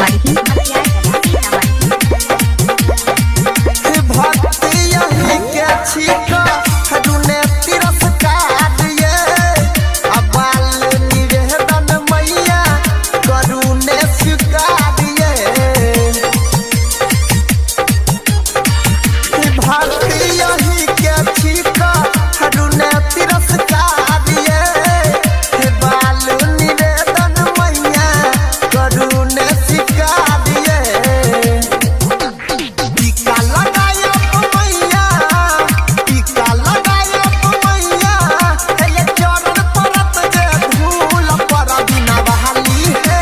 सीतामढ़ी भक्ति यही के छिका दुने तिरस्कार ये अबाल निवेदन मैया करुणे स्वीकार ये भक्ति यही के छिका दुने तिरस्कार ये बाल निवेदन मैया करुणे स्वीकार ये टीका लगाया मैया टीका लगाया मैया ये चरण परत जे धूल पर बिना बहाली है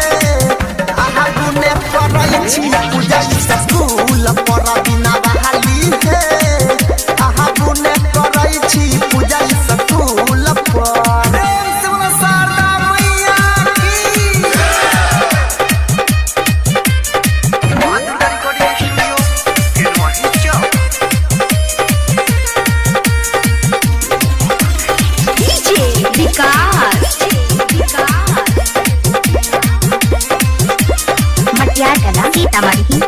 आहा गुने करै छी पूजा स्कूल पर बिना बहाली है आहा गुने करै छी पूजा स्कूल पर शिव शारदा मैया की डीजे विकास मटिया कला सीतामढ़ी